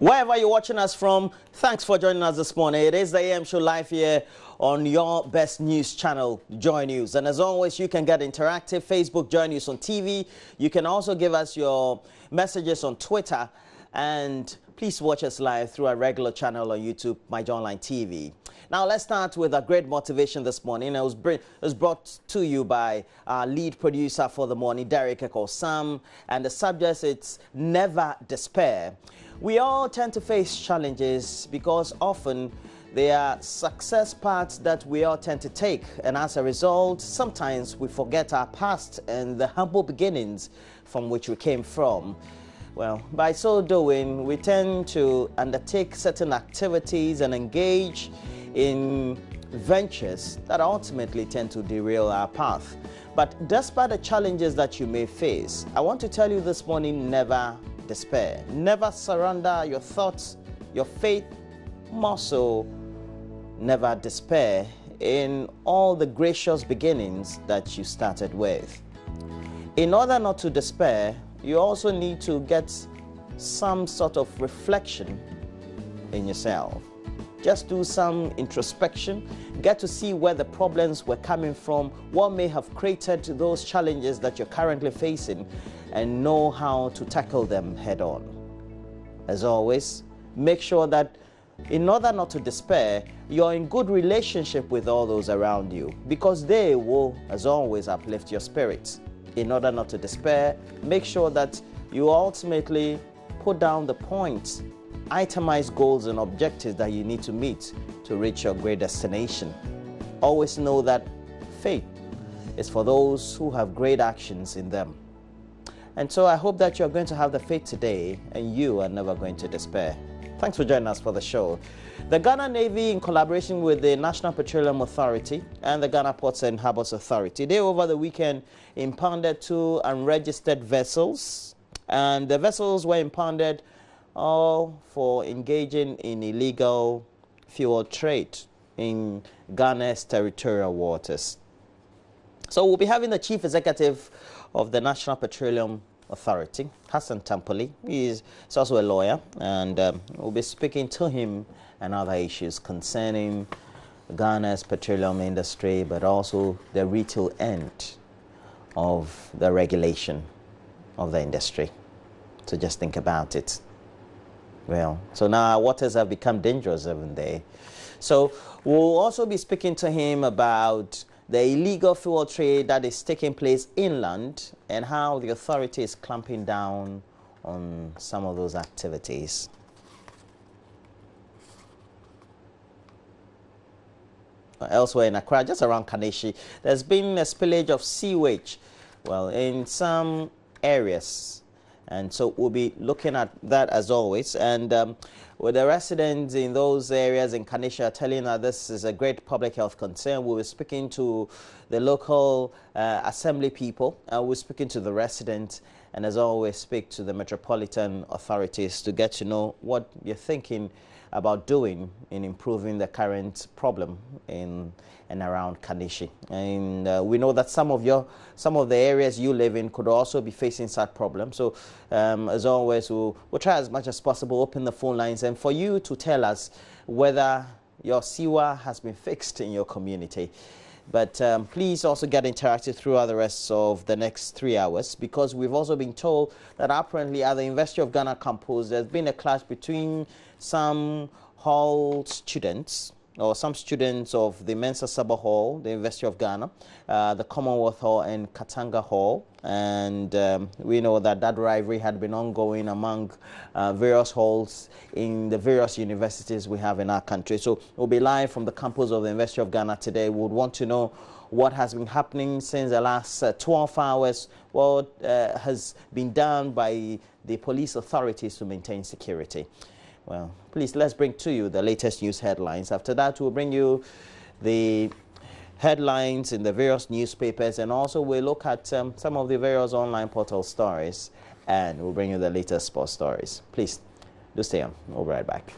Wherever you're watching us from, thanks for joining us this morning. It is the AM show live here on your best news channel, Joy News. And as always, you can get interactive. Facebook, Joy News on TV. You can also give us your messages on Twitter. And please watch us live through our regular channel on YouTube, My Joy Online TV. Now, let's start with a great motivation this morning. It was brought to you by our lead producer for the morning, Derek Ekosam. And the subject is Never Despair. We all tend to face challenges because often they are success paths that we all tend to take. And as a result, sometimes we forget our past and the humble beginnings from which we came from. Well, by so doing, we tend to undertake certain activities and engage in ventures that ultimately tend to derail our path. But despite the challenges that you may face, I want to tell you this morning, never despair. Never surrender your thoughts, your faith, more so, never despair in all the gracious beginnings that you started with. In order not to despair, you also need to get some sort of reflection in yourself. Just do some introspection, get to see where the problems were coming from, what may have created those challenges that you're currently facing, and know how to tackle them head on. As always, make sure that in order not to despair, you're in good relationship with all those around you, because they will, as always, uplift your spirits. In order not to despair, make sure that you ultimately put down the points, itemize goals and objectives that you need to meet to reach your great destination. Always know that faith is for those who have great actions in them. And so I hope that you're going to have the faith today and you are never going to despair. Thanks for joining us for the show. The Ghana Navy, in collaboration with the National Petroleum Authority and the Ghana Ports and Harbours Authority, they over the weekend impounded 2 unregistered vessels. And the vessels were impounded all for engaging in illegal fuel trade in Ghana's territorial waters. So we'll be having the Chief Executive of the National Petroleum Authority, Hassan Tampoli. He's also a lawyer, and we'll be speaking to him and other issues concerning Ghana's petroleum industry, but also the retail end of the regulation of the industry. So just think about it. Well, so now our waters have become dangerous, haven't they? So we'll also be speaking to him about the illegal fuel trade that is taking place inland and how the authority is clamping down on some of those activities. Elsewhere in Accra, just around Kaneshie, there's been a spillage of sewage, well, in some areas. And so we'll be looking at that as always. And with the residents in those areas in Kaneshie are telling us this is a great public health concern, we'll be speaking to the local assembly people. We're speaking to the residents. And as always, speak to the metropolitan authorities to get to know what you're thinking about doing in improving the current problem in and around Kaneshie. And we know that some of the areas you live in could also be facing such problems. So as always, we'll try as much as possible open the phone lines and for you to tell us whether your sewer has been fixed in your community. But please also get interactive throughout the rest of the next 3 hours, because we've also been told that apparently at the University of Ghana campus there's been a clash between some hall students or some students of the Mensa Saba Hall, the University of Ghana, the Commonwealth Hall and Katanga Hall. And we know that rivalry had been ongoing among various halls in the various universities we have in our country. So we'll be live from the campus of the University of Ghana today. We would want to know what has been happening since the last 12 hours, what has been done by the police authorities to maintain security. Well, please, let's bring to you the latest news headlines. After that, we'll bring you the headlines in the various newspapers, and also we'll look at some of the various online portal stories, and we'll bring you the latest sports stories. Please, do stay on. We'll be right back.